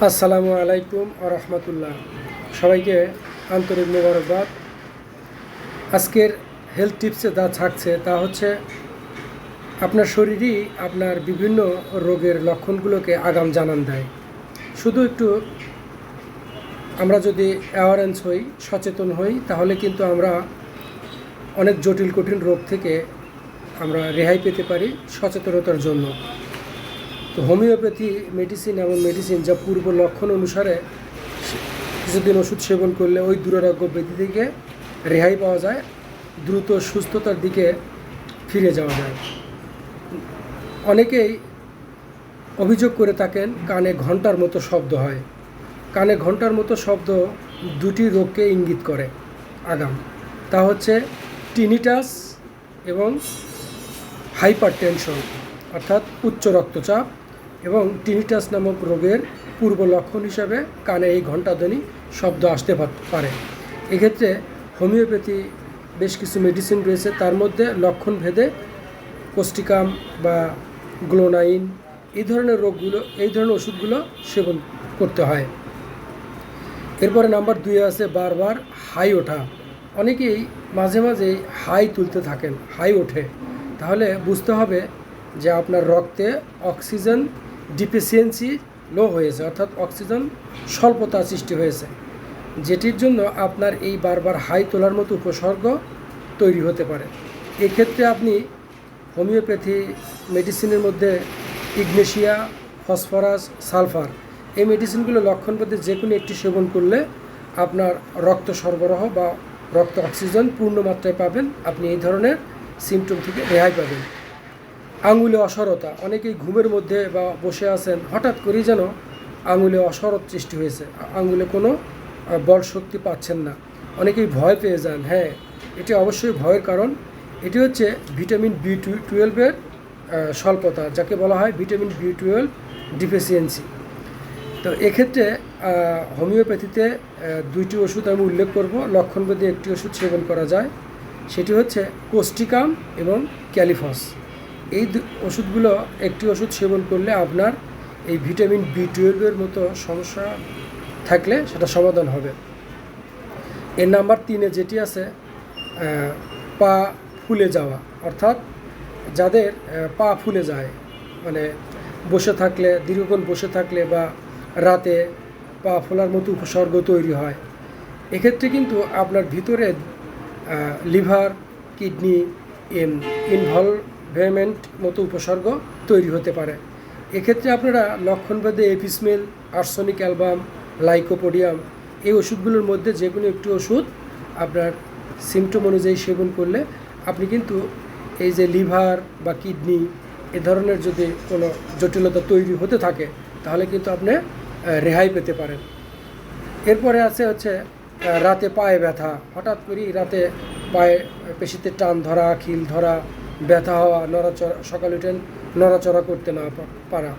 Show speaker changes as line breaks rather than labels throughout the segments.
আসসালামু আলাইকুম রহমতুল্লাহ। সবাইকে আন্তরিক মোবারকবাদ। আজকের হেলথ টিপসে যা থাকছে তা হচ্ছে আপনার শরীরই আপনার বিভিন্ন রোগের লক্ষণগুলোকে আগাম জানান দেয়। শুধু একটু আমরা যদি অ্যাওয়ারেন্স হই, সচেতন হই, তাহলে কিন্তু আমরা অনেক জটিল কঠিন রোগ থেকে আমরা রেহাই পেতে পারি সচেতনতার জন্য। তো হোমিওপ্যাথি মেডিসিন এমন মেডিসিন যা পূর্ব লক্ষণ অনুসারে কিছুদিন ওষুধ সেবন করলে ওই দুরারোগ্য ব্যাধি থেকে রেহাই পাওয়া যায়, দ্রুত সুস্থতার দিকে ফিরে যাওয়া যায়। অনেকেই অভিযোগ করে থাকেন কানে ঘন্টার মতো শব্দ হয়। কানে ঘন্টার মতো শব্দ দুটি রোগকে ইঙ্গিত করে আগাম। তা হচ্ছে টিনিটাস এবং হাইপার টেনশন অর্থাৎ উচ্চ রক্তচাপ, এবং টিনিটাস নামক রোগের পূর্ব লক্ষণ হিসাবে কানে এই ঘণ্টাধ্বনি শব্দ আসতে পারে। এক্ষেত্রে হোমিওপ্যাথি বেশ কিছু মেডিসিন রয়েছে, তার মধ্যে লক্ষণ ভেদে কোস্টিকাম বা গ্লোনাইন এই ধরনের ওষুধগুলো সেবন করতে হয়। এরপরে নাম্বার 2 আছে বারবার হাই ওঠা। অনেকেই মাঝে মাঝেই হাই তুলতে থাকেন, হাই ওঠে, তাহলে বুঝতে হবে যে আপনার রক্তে অক্সিজেন ডিফিসিয়েন্সি লো হয়েছে, অর্থাৎ অক্সিজেন স্বল্পতা সৃষ্টি হয়েছে, যেটির জন্য আপনার এই বারবার হাই তোলার মতো উপসর্গ তৈরি হতে পারে। এক্ষেত্রে আপনি হোমিওপ্যাথি মেডিসিনের মধ্যে ইগনেশিয়া, ফসফরাস, সালফার এই মেডিসিনগুলো লক্ষণভেদে যে কোনো একটি সেবন করলে আপনার রক্ত সরবরাহ বা রক্ত অক্সিজেন পূর্ণ মাত্রায় পাবেন, আপনি এই ধরনের সিমটম থেকে রেহাই পাবেন। আঙুলে অসরতা, অনেকেই ঘুমের মধ্যে বা বসে আছেন, হঠাৎ করেই যেন আঙুলে অসরত সৃষ্টি হয়েছে, আঙুলে কোনো বল শক্তি পাচ্ছেন না, অনেকেই ভয় পেয়ে যান। হ্যাঁ, এটি অবশ্যই ভয়ের কারণ। এটি হচ্ছে ভিটামিন B12 স্বল্পতা, যাকে বলা হয় ভিটামিন B12 ডিফিসিয়েন্সি। তো এক্ষেত্রে হোমিওপ্যাথিতে দুইটি ওষুধ আমি উল্লেখ করব, লক্ষণভেদে একটি ওষুধ সেবন করা যায়, সেটি হচ্ছে কোস্টিকাম এবং ক্যালিফস। এই ওষুধগুলো একটি ওষুধ সেবন করলে আপনার এই ভিটামিন B12 মতো সমস্যা থাকলে সেটা সমাধান হবে। এর নাম্বার 3 যেটি আছে পা ফুলে যাওয়া, অর্থাৎ যাদের পা ফুলে যায়, মানে বসে থাকলে, দীর্ঘক্ষণ বসে থাকলে বা রাতে পা ফোলার মতো উপসর্গ তৈরি হয়। এক্ষেত্রে কিন্তু আপনার ভিতরে লিভার, কিডনি ইনভলভমেন্ট মতো উপসর্গ তৈরি হতে পারে। এক্ষেত্রে আপনারা লক্ষণভেদে এপিসমেল, আর্সেনিক অ্যালবাম, লাইকোপোডিয়াম এই ওষুধগুলোর মধ্যে যে কোনো একটি ওষুধ আপনার সিমটম অনুযায়ী সেবন করলে আপনি কিন্তু এই যে লিভার বা কিডনি এ ধরনের যদি কোনো জটিলতা তৈরি হতে থাকে তাহলে কিন্তু আপনি রেহাই পেতে পারেন। এরপরে হচ্ছে রাতে পায়ে ব্যথা, হঠাৎ করেই রাতে পায়ে পেশিতে টান ধরা, খিল ধরা, ব্যথা হওয়া, সকালে উঠেন নড়াচড়া করতে না পারা,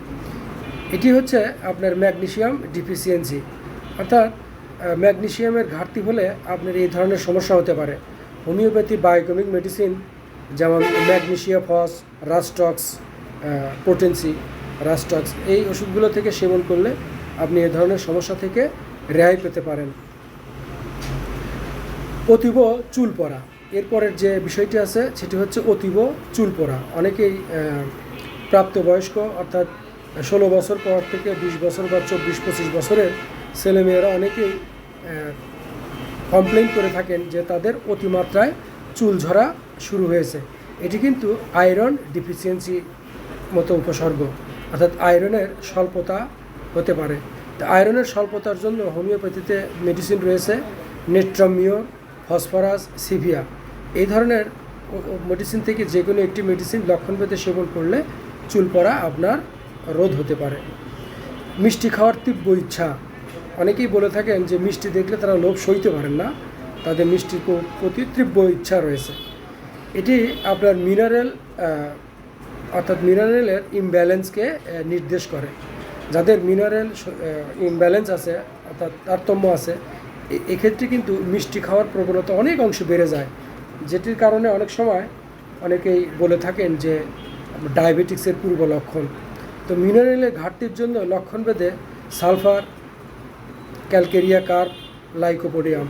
এটি হচ্ছে আপনার ম্যাগনেসিয়াম ডিফিসিয়েন্সি, অর্থাৎ ম্যাগনেসিয়ামের ঘাটতি হলে আপনার এই ধরনের সমস্যা হতে পারে। হোমিওপ্যাথি বায়োকেমিক মেডিসিন যেমন ম্যাগনেসিয়া ফস, রাস্টক্স, পোটেন্সি, রাস্টক্স এই ওষুধগুলো থেকে সেবন করলে আপনি এই ধরনের সমস্যা থেকে রেহাই পেতে পারেন। অতীব চুল পড়া, এরপরের যে বিষয়টি আছে সেটি হচ্ছে অতীব চুল পড়া। অনেকেই প্রাপ্তবয়স্ক অর্থাৎ 16 বছর পর থেকে 20 বছর বা 24-25 বছরের ছেলেমেয়েরা অনেকেই কমপ্লেন করে থাকেন যে তাদের অতিমাত্রায় চুল ঝরা শুরু হয়েছে। এটি কিন্তু আয়রন ডিফিসিয়েন্সি মতো উপসর্গ, অর্থাৎ আয়রনের স্বল্পতা হতে পারে। তো আয়রনের স্বল্পতার জন্য হোমিওপ্যাথিতে মেডিসিন রয়েছে নেট্রামিওর, ফসফরাস, সিভিয়া। এই ধরনের মেডিসিন থেকে যে কোনো একটি মেডিসিন লক্ষণভেদে সেবন করলে চুল পড়া আপনার রোধ হতে পারে। মিষ্টি খাওয়ার তীব্র ইচ্ছা, অনেকেই বলে থাকেন যে মিষ্টি দেখলে তারা লোভ সইতে পারেন না, তাদের মিষ্টির প্রতি তীব্র ইচ্ছা রয়েছে। এটি আপনার অর্থাৎ মিনারেলের ইমব্যালেন্সকে নির্দেশ করে। যাদের মিনারেল ইমব্যালেন্স আছে, অর্থাৎ তারতম্য আছে, এক্ষেত্রে কিন্তু মিষ্টি খাওয়ার প্রবণতা অনেক অংশে বেড়ে যায়, যেটির কারণে অনেক সময় অনেকেই বলে থাকেন যে ডায়াবেটিক্সের পূর্ব লক্ষণ। তো মিনারেলের ঘাটতির জন্য লক্ষণভেদে সালফার, ক্যালকেরিয়া কার্প, লাইকোপোডিয়াম,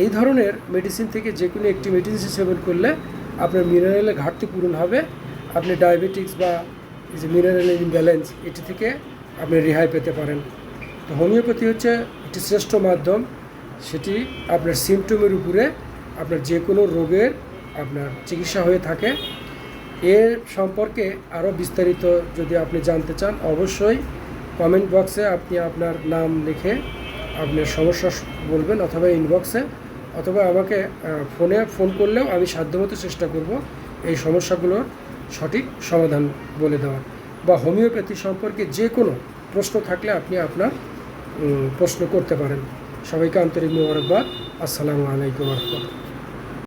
এই ধরনের মেডিসিন থেকে যে কোনো একটি মেডিসিন সেবন করলে আপনার মিনারেলের ঘাটতি পূরণ হবে। আপনি ডায়াবেটিক্স বা এই যে মিনারেলের ইমব্যালেন্স এটি থেকে আপনি রেহাই পেতে পারেন। তো হোমিওপ্যাথি হচ্ছে একটি শ্রেষ্ঠ মাধ্যম, সেটি আপনার সিমটমের উপরে আপনার যে কোনো রোগের আপনার চিকিৎসা হয়ে থাকে। এর সম্পর্কে আরও বিস্তারিত যদি আপনি জানতে চান, অবশ্যই কমেন্ট বক্সে আপনি আপনার নাম লিখে আপনার সমস্যা বলবেন, অথবা ইনবক্সে, অথবা আমাকে ফোন করলেও আমি সাধ্যমতো চেষ্টা করব এই সমস্যাগুলোর সঠিক সমাধান বলে দেওয়ার। বা হোমিওপ্যাথি সম্পর্কে যে কোনো প্রশ্ন থাকলে আপনি আপনার প্রশ্ন করতে পারেন। সবাইকে আন্তরিক মোবারকবাদ। আসসালামু আলাইকুম ওয়া রাহমাতুল্লাহ।